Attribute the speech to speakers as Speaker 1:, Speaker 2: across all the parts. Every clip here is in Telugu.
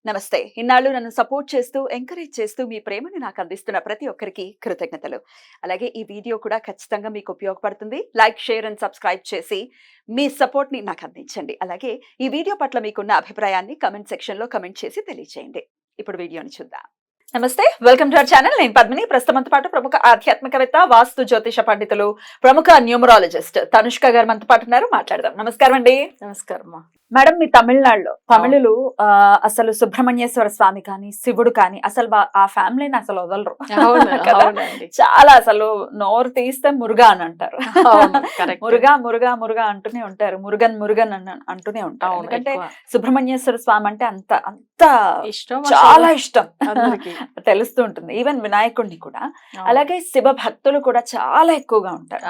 Speaker 1: నమస్తే. ఇన్నాళ్ళు నన్ను సపోర్ట్ చేస్తూ, ఎంకరేజ్ చేస్తూ మీ ప్రేమని నాకు అందిస్తున్న ప్రతి ఒక్కరికి కృతజ్ఞతలు. అలాగే ఈ వీడియో కూడా ఖచ్చితంగా మీకు ఉపయోగపడుతుంది. లైక్, షేర్ అండ్ సబ్స్క్రైబ్ చేసి మీ సపోర్ట్‌ని నాకు అందించండి. అలాగే ఈ వీడియో పట్ల మీకున్న అభిప్రాయాన్ని కామెంట్ సెక్షన్‌లో కామెంట్ చేసి తెలియజేయండి. ఇప్పుడు వీడియోని చూద్దాం. నమస్తే, వెల్కమ్ టు అవర్ ఛానల్. నేను పద్మిని. ప్రస్తుతంతో పాటు ప్రముఖ ఆధ్యాత్మికవేత్త, వాస్తు జ్యోతిష పండితులు, ప్రముఖ న్యూమరాలజిస్ట్ తనుష్క గారు మనతో పాటు ఉన్నారు. మాట్లాడదాం. నమస్కారం అండి.
Speaker 2: నమస్కారం
Speaker 1: మేడం, మీ తమిళనాడులో తమిళులు అసలు సుబ్రహ్మణ్యేశ్వర స్వామి కానీ, శివుడు కానీ అసలు ఆ ఫ్యామిలీని అసలు వదలరు. కదా? చాలా అసలు నోరు తీస్తే మురుగా అని అంటారు. మురుగా మురుగా మురుగా అంటూనే ఉంటారు. మురుగన్ మురుగన్ అంటూనే ఉంటారు. ఎందుకంటే సుబ్రహ్మణ్యేశ్వర స్వామి అంటే అంత అంత
Speaker 2: ఇష్టం,
Speaker 1: చాలా ఇష్టం తెలుస్తూ ఉంటుంది. ఈవెన్ వినాయకుడిని కూడా. అలాగే శివ భక్తులు కూడా చాలా ఎక్కువగా ఉంటారు.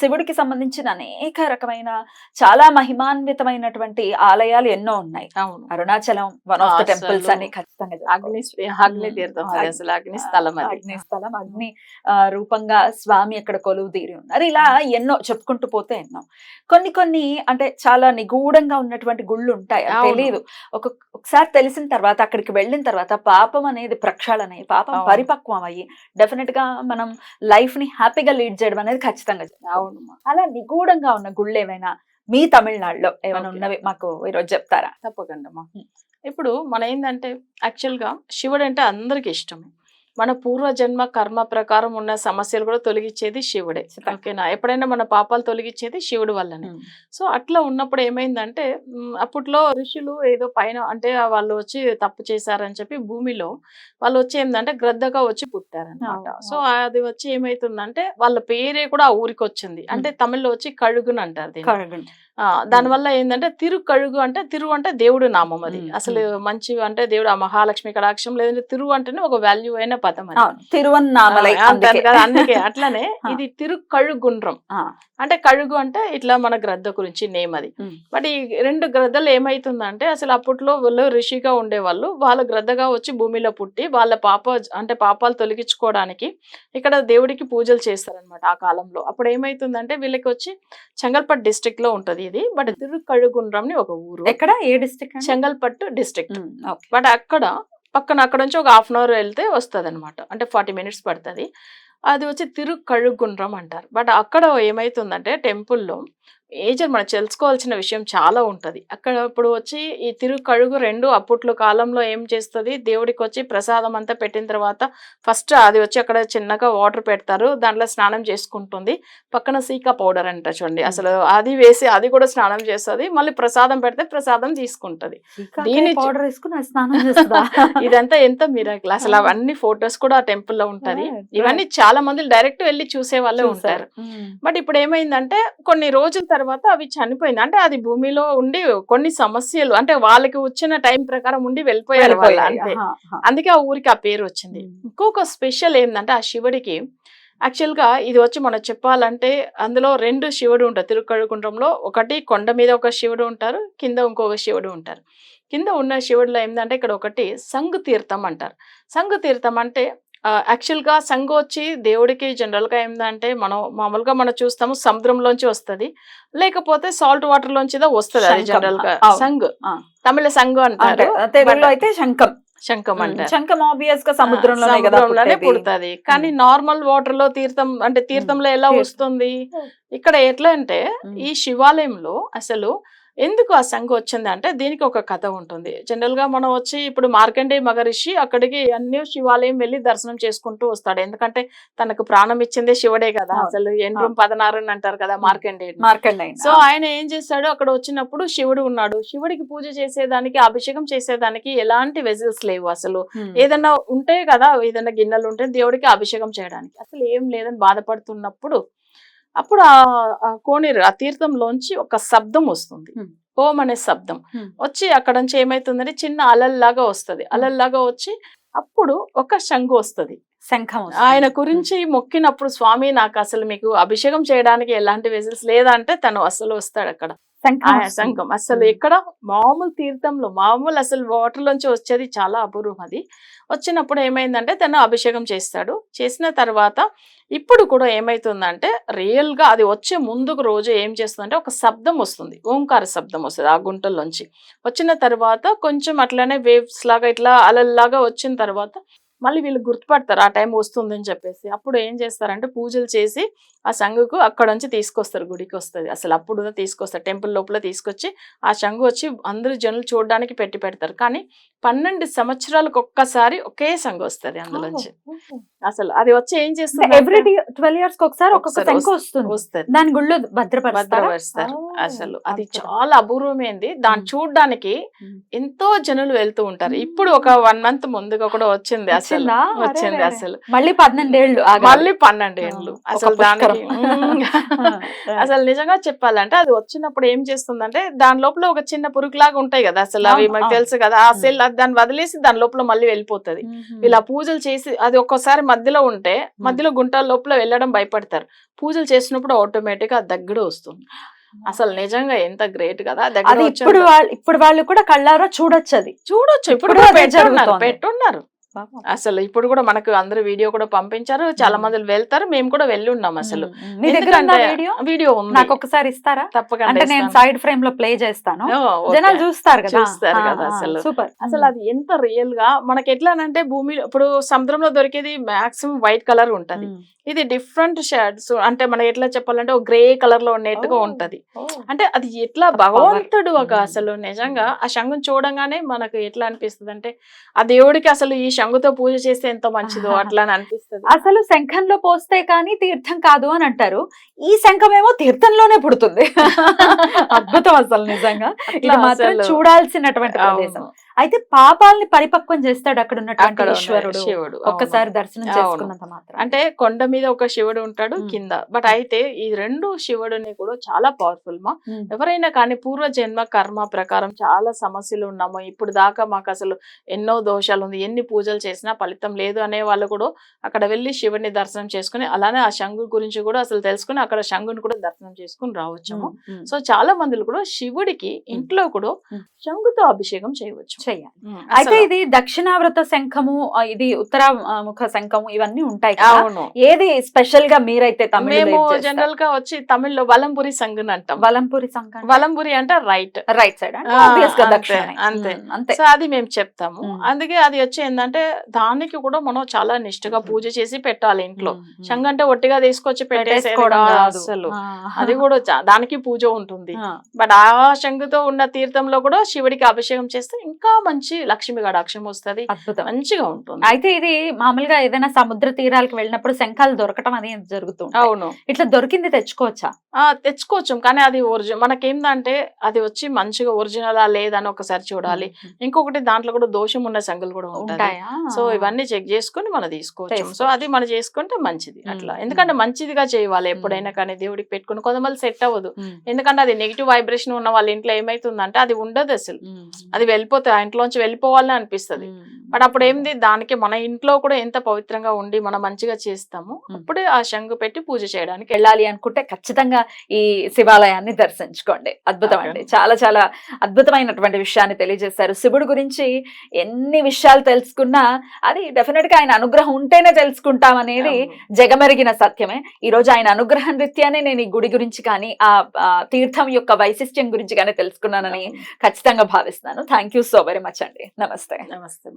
Speaker 1: శివుడికి సంబంధించిన అనేక రకమైన చాలా మహిమాన్వితమైనటువంటి ఆలయాలు ఎన్నో ఉన్నాయి. Arunachalam one of the temples అని ఖచ్చితంగా.
Speaker 2: అగ్ని తీర్థం, అగ్ని స్థలం,
Speaker 1: అగ్ని రూపంగా స్వామి అక్కడ కొలువు తీరి ఉన్నారు. ఇలా ఎన్నో చెప్పుకుంటూ పోతే ఎన్నో. కొన్ని అంటే చాలా నిగూఢంగా ఉన్నటువంటి గుళ్ళు ఉంటాయి, తెలియదు. ఒకసారి తెలిసిన తర్వాత, అక్కడికి వెళ్ళిన తర్వాత పాపం అనేది ప్రక్షాళన అయ్యి, పాపం పరిపక్వం అయ్యి డెఫినెట్ గా మనం లైఫ్ ని హ్యాపీగా లీడ్ చేయడం అనేది ఖచ్చితంగా. అలా నిగూఢంగా ఉన్న గుళ్ళు ఏమైనా మీ తమిళనాడులో ఏమైనా ఉన్నవి మాకు ఈరోజు చెప్తారా?
Speaker 2: తప్పకుండా. ఇప్పుడు మన ఏంటంటే యాక్చువల్ గా శివుడు అంటే అందరికి ఇష్టమే. మన పూర్వజన్మ కర్మ ప్రకారం ఉన్న సమస్యలు కూడా తొలగించేది శివుడే. ఓకేనా? ఎప్పుడైనా మన పాపాలు తొలగించేది శివుడు వల్లనే. సో అట్లా ఉన్నప్పుడు ఏమైందంటే అప్పట్లో ఋషులు ఏదో పైన అంటే వాళ్ళు వచ్చి తప్పు చేశారని చెప్పి భూమిలో వాళ్ళు వచ్చి ఏంటంటే గ్రద్దగా వచ్చి పుట్టారనమాట. సో అది వచ్చి ఏమైతుందంటే వాళ్ళ పేరే కూడా ఆ ఊరికి వచ్చింది. అంటే తమిళ్లో వచ్చి కഴുగుని అంటారు. దానివల్ల ఏంటంటే తిరుకഴുగు అంటే తిరు అంటే దేవుడు నామం. అది అసలు మంచి అంటే దేవుడు ఆ మహాలక్ష్మి కటాక్షం, లేదంటే తిరు అంటేనే ఒక వాల్యూ అయిన పదం అది. అంటాను కదా, అందుకే అట్లనే ఇది తిరుకഴുగుండ్రం అంటే కഴുగు అంటే ఇట్లా మన గ్రద్ద గురించి నేమ్ అది. బట్ ఈ రెండు గ్రద్దలు ఏమైతుందంటే అసలు అప్పట్లో వాళ్ళు ఋషిగా ఉండేవాళ్ళు, వాళ్ళ గ్రద్దగా వచ్చి భూమిలో పుట్టి వాళ్ళ పాపాలు తొలగించుకోవడానికి ఇక్కడ దేవుడికి పూజలు చేస్తారనమాట ఆ కాలంలో. అప్పుడు ఏమైతుందంటే వీళ్ళకి వచ్చి చెంగల్పట్టు డిస్ట్రిక్ట్ లో ఉంటది ఇది. బట్ తిరుకഴുగుండ్రం ఒక ఊరు.
Speaker 1: ఎక్కడ? ఏ డిస్ట్రిక్ట్?
Speaker 2: చెంగల్పట్టు డిస్ట్రిక్ట్. బట్ అక్కడ నుంచి ఒక 1/2 hour వెళ్తే వస్తుంది అనమాట. అంటే 40 minutes పడుతుంది. అది వచ్చి తిరుకഴുగుండ్రం అంటారు. బట్ అక్కడ ఏమైతుందంటే టెంపుల్లో మేజర్ మనం తెలుసుకోవాల్సిన విషయం చాలా ఉంటది. అక్కడ ఇప్పుడు వచ్చి ఈ తిరుకഴുగు రెండు అప్పట్లో కాలంలో ఏం చేస్తుంది, దేవుడికి వచ్చి ప్రసాదం అంతా పెట్టిన తర్వాత ఫస్ట్ అది వచ్చి అక్కడ చిన్నగా వాటర్ పెడతారు, దాంట్లో స్నానం చేసుకుంటుంది. పక్కన సీకా పౌడర్ అంట చూడండి, అసలు అది వేసి అది కూడా స్నానం చేస్తుంది. మళ్ళీ ప్రసాదం పెడితే ప్రసాదం తీసుకుంటది. దీని
Speaker 1: పౌడర్ వేసుకుని స్నానం చేస్తుందా?
Speaker 2: ఇదంతా ఎంత మిరాకిల్ అసలు. అవన్నీ ఫొటోస్ కూడా ఆ టెంపుల్ లో ఉంటది. ఇవన్నీ చాలా మంది డైరెక్ట్ వెళ్ళి చూసే వాళ్ళే ఉంటారు. బట్ ఇప్పుడు ఏమైందంటే కొన్ని రోజుల తర్వాత అవి చనిపోయింది. అంటే అది భూమిలో ఉండి కొన్ని సమస్యలు అంటే వాళ్ళకి వచ్చిన టైం ప్రకారం ఉండి వెళ్ళిపోయారు వాళ్ళు అంతే. అందుకే ఆ ఊరికి ఆ పేరు వచ్చింది. ఇంకొక స్పెషల్ ఏంటంటే ఆ శివుడికి యాక్చువల్ గా ఇది వచ్చి మనం చెప్పాలంటే అందులో 2 శివుడు ఉంటారు తిరుకഴുగుండ్రంలో. ఒకటి కొండ మీద ఒక శివుడు ఉంటారు, కింద ఇంకొక శివుడు ఉంటారు. కింద ఉన్న శివుడిలో ఏంటంటే ఇక్కడ ఒకటి సంగు తీర్థం అంటారు. సంగు తీర్థం అంటే యాక్చువల్ గా సంగు వచ్చి దేవుడికి జనరల్ గా ఏంటంటే మామూలుగా మనం చూస్తాము సముద్రంలోంచి వస్తుంది, లేకపోతే సాల్ట్ వాటర్ లోంచి వస్తుంది. అది జనరల్ గా సంగు, తమిళ సంగు అంటారు,
Speaker 1: తెలుగులో అయితే శంఖం.
Speaker 2: శంఖం అంటే
Speaker 1: శంఖం ఆబ్వియస్ గా సముద్రంలోనే
Speaker 2: పుడుతుంది. కానీ నార్మల్ వాటర్ లో తీర్థం అంటే తీర్థంలో ఎలా వస్తుంది? ఇక్కడ ఎట్లా అంటే ఈ శివాలయంలో అసలు ఎందుకు ఆ సంఘ వచ్చింది అంటే దీనికి ఒక కథ ఉంటుంది. జనరల్ గా మనం వచ్చి ఇప్పుడు మార్కండేయ మహర్షి అక్కడికి అన్ని శివాలయం వెళ్ళి దర్శనం చేసుకుంటూ వస్తాడు. ఎందుకంటే తనకు ప్రాణం ఇచ్చిందే శివుడే కదా. అసలు ఎండ్రం 16 అంటారు కదా మార్కండేయ. సో ఆయన ఏం చేస్తాడు, అక్కడ వచ్చినప్పుడు శివుడు ఉన్నాడు. శివుడికి పూజ చేసేదానికి, అభిషేకం చేసేదానికి ఎలాంటి వెజల్స్ లేవు. అసలు ఏదన్నా ఉంటే కదా, ఏదన్నా గిన్నెలు ఉంటే దేవుడికి అభిషేకం చేయడానికి అసలు ఏం లేదని బాధపడుతున్నప్పుడు అప్పుడు ఆ కోనేరు ఆ తీర్థంలోంచి ఒక శబ్దం వస్తుంది, ఓం అనే శబ్దం వచ్చి అక్కడ నుంచి ఏమైతుందంటే చిన్న అలల్లాగా వస్తుంది. అలల్లాగా వచ్చి అప్పుడు ఒక శంఖు వస్తుంది,
Speaker 1: శంఖం.
Speaker 2: ఆయన గురించి మొక్కినప్పుడు స్వామి నాకు అసలు మీకు అభిషేకం చేయడానికి ఎలాంటి వెజల్స్ లేదా అంటే తను అసలు వస్తాడు అక్కడ.
Speaker 1: శంఖం వస్తుంది.
Speaker 2: శంఖం అసలు ఎక్కడ మామూలు తీర్థంలో మామూలు అసలు వాటర్ లోంచి వచ్చేది చాలా అపూర్వం. అది వచ్చినప్పుడు ఏమైందంటే తను అభిషేకం చేస్తాడు. చేసిన తర్వాత ఇప్పుడు కూడా ఏమైతుందంటే రియల్ గా అది వచ్చే ముందుకు రోజు ఏం చేస్తుందంటే ఒక శబ్దం వస్తుంది, ఓంకార శబ్దం వస్తుంది ఆ గుంటల్లోంచి. వచ్చిన తర్వాత కొంచెం అట్లానే వేవ్స్ లాగా ఇట్లా అలల్లాగా వచ్చిన తర్వాత మళ్ళీ వీళ్ళు గుర్తుపడతారు ఆ టైం వస్తుందని చెప్పేసి. అప్పుడు ఏం చేస్తారంటే పూజలు చేసి ఆ శంగుకు అక్కడ నుంచి తీసుకొస్తారు, గుడికి వస్తుంది. అసలు అప్పుడు తీసుకొస్తారు, టెంపుల్ లోపల తీసుకొచ్చి ఆ శంగు వచ్చి అందరూ జనులు చూడడానికి పెట్టి పెడతారు. కానీ 12 సంవత్సరాలకు ఒక్కసారి ఒకే శంగు వస్తుంది అందులోంచి. అసలు అది వచ్చి ఏం చేస్తుంది
Speaker 1: ఎవ్రీ 12 years కి ఒకసారి ఒక్కొక్క శంఖం వస్తుంది.
Speaker 2: వస్తుంది
Speaker 1: దాని గుళ్ళో భద్రపరుస్తారు.
Speaker 2: భద్రపరుస్తారు. అసలు అది చాలా అపూర్వమైంది. దాన్ని చూడడానికి ఎంతో జనులు వెళ్తూ ఉంటారు. ఇప్పుడు ఒక 1 month ముందుగా కూడా వచ్చింది. అసలు వచ్చింది అసలు
Speaker 1: మళ్ళీ 12 ఏళ్ళు
Speaker 2: మళ్ళీ 12 ఏళ్ళు అసలు దానికి అసలు నిజంగా చెప్పాలంటే అది వచ్చినప్పుడు ఏం చేస్తుందంటే దాని లోపల ఒక చిన్న పురుగులాగా ఉంటాయి కదా అసలు, అవి మనకు తెలుసు కదా. ఆ సెల్ దాన్ని వదిలేసి దాని లోపల మళ్ళీ వెళ్ళిపోతుంది. ఇలా పూజలు చేసి అది ఒక్కోసారి మధ్యలో ఉంటే మధ్యలో గుంటల లోపల వెళ్ళడం భయపడతారు. పూజలు చేసినప్పుడు ఆటోమేటిక్ గా దగ్గర వస్తుంది. అసలు నిజంగా ఎంత గ్రేట్ కదా. దగ్గర
Speaker 1: ఇప్పుడు వాళ్ళు కూడా కళ్ళారా చూడొచ్చు, అది
Speaker 2: చూడొచ్చు. ఇప్పుడు పెట్టున్నారు అసలు. ఇప్పుడు కూడా మనకు అందరూ వీడియో కూడా పంపించారు, చాలా మంది వెళ్తారు, మేము కూడా వెళ్ళి ఉన్నాం. అసలు వీడియో ఉంది,
Speaker 1: నాకు ఒకసారి ఇస్తారా?
Speaker 2: తప్పకుండా
Speaker 1: నేను సైడ్ ఫ్రేమ్ లో ప్లే చేస్తాను, జనాలు చూస్తారు
Speaker 2: కదా. అసలు
Speaker 1: సూపర్.
Speaker 2: అసలు అది ఎంత రియల్ గా మనకి ఎట్లానంటే భూమి ఇప్పుడు సముద్రంలో దొరికేది మాక్సిమం వైట్ కలర్ ఉంటది. ఇది డిఫరెంట్ షేడ్స్, అంటే మనకి ఎట్లా చెప్పాలంటే ఒక గ్రే కలర్ లో ఉన్నట్టుగా ఉంటది. అంటే అది ఎట్లా భగవంతుడు ఒక అసలు నిజంగా ఆ శంఖం చూడంగానే మనకు ఎట్లా అనిపిస్తుంది అంటే ఆ దేవుడికి అసలు ఈ శంఖుతో పూజ చేస్తే ఎంత మంచిదో అట్లా అని అనిపిస్తుంది.
Speaker 1: అసలు శంఖంలో పోస్తే కానీ తీర్థం కాదు అని అంటారు, ఈ శంఖం ఏమో తీర్థంలోనే పుడుతుంది. అద్భుతం అసలు నిజంగా. ఇది మాత్రం చూడాల్సినటువంటి ప్రదేశం. అయితే పాపాలని పరిపక్వం చేస్తాడు అక్కడ ఉన్నటువంటి ఈశ్వరుడు,
Speaker 2: శివుడు.
Speaker 1: ఒక్కసారి దర్శనం చేసుకున్నంత మాత్రం.
Speaker 2: అంటే కొండ మీద ఒక శివుడు ఉంటాడు కింద. బట్ అయితే ఈ 2 శివుడిని కూడా చాలా పవర్ఫుల్ మా. ఎవరైనా కానీ పూర్వ జన్మ కర్మ ప్రకారం చాలా సమస్యలు ఉన్నాము, ఇప్పుడు దాకా మాకు అసలు ఎన్నో దోషాలు ఉంది, ఎన్ని పూజలు చేసినా ఫలితం లేదు అనే వాళ్ళు కూడా అక్కడ వెళ్ళి శివుడిని దర్శనం చేసుకుని అలానే ఆ శంగు గురించి కూడా అసలు తెలుసుకుని అక్కడ శంగుని కూడా దర్శనం చేసుకుని రావచ్చాము. సో చాలా మంది కూడా శివుడికి ఇంట్లో కూడా శంగుతో అభిషేకం చేయవచ్చు.
Speaker 1: అయితే ఇది దక్షిణావృత శంఖము, ఇది ఉత్తర ముఖ శంఖము, ఇవన్నీ ఉంటాయి.
Speaker 2: అవును.
Speaker 1: ఏది స్పెషల్ గా మీరైతే
Speaker 2: మేము జనరల్ గా వచ్చి తమిళ్లో వలంపురి సంఘం అంటాం.
Speaker 1: వలంపురి సంఘం,
Speaker 2: వలంపురి అంటే రైట్ సైడ్ అంతే. సో అది మేము చెప్తాము. అందుకే అది వచ్చి ఏంటంటే దానికి కూడా మనం చాలా నిష్ఠగా పూజ చేసి పెట్టాలి ఇంట్లో. శంఖం అంటే ఒట్టిగా తీసుకొచ్చి పెట్టేసుకోవడం అసలు, అది కూడా దానికి పూజ ఉంటుంది. బట్ ఆ శంఖుతో ఉన్న తీర్థంలో కూడా శివుడికి అభిషేకం చేస్తే ఇంకా మంచి లక్ష్మి కటాక్షం వస్తుంది, మంచిగా ఉంటుంది.
Speaker 1: అయితే ఇది మామూలుగా ఏదైనా సముద్ర తీరాలకు వెళ్ళినప్పుడు శంఖాలు దొరకటం అది జరుగుతుంది.
Speaker 2: అవును.
Speaker 1: ఇట్లా దొరికింది తెచ్చుకోవచ్చా?
Speaker 2: తెచ్చుకోవచ్చు. కానీ అది మనకేందంటే అది వచ్చి మంచిగా ఒరిజినల్ లేదని ఒకసారి చూడాలి. ఇంకొకటి దాంట్లో కూడా దోషం ఉన్న శంఖులు కూడా ఉంటాయి. సో ఇవన్నీ చెక్ చేసుకుని మనం తీసుకోవచ్చు. సో అది మనం చేసుకుంటే మంచిది అట్లా. ఎందుకంటే మంచిదిగా చేయాలి ఎప్పుడైనా కానీ దేవుడికి పెట్టుకుని. కొంతమంది సెట్ అవ్వదు, ఎందుకంటే అది నెగిటివ్ వైబ్రేషన్ ఉన్న వాళ్ళ ఇంట్లో ఏమైతుందంటే అది ఉండదు అసలు, అది వెళ్ళిపోతే ఆ ఇంట్లోంచి వెళ్ళిపోవాలని అనిపిస్తుంది. బట్ అప్పుడు ఏంది దానికి మన ఇంట్లో కూడా ఎంత పవిత్రంగా ఉండి మనం మంచిగా చేస్తాము అప్పుడే ఆ శంగు పెట్టి పూజ చేయడానికి
Speaker 1: వెళ్ళాలి అనుకుంటే ఖచ్చితంగా ఈ శివాలయాన్ని దర్శించుకోండి. అద్భుతం అండి, చాలా చాలా అద్భుతమైనటువంటి విషయాన్ని తెలియజేశారు. శివుడు గురించి ఎన్ని విషయాలు తెలుసుకున్నా అది డెఫినెట్ గా ఆయన అనుగ్రహం ఉంటేనే తెలుసుకుంటాం అనేది జగమెరిగిన సత్యమే. ఈ రోజు ఆయన అనుగ్రహం రీత్యానే నేను ఈ గుడి గురించి కానీ ఆ తీర్థం యొక్క వైశిష్ట్యం గురించి కానీ తెలుసుకున్నానని ఖచ్చితంగా భావిస్తున్నాను. Thank you so very much అండి. నమస్తే.
Speaker 2: నమస్తే.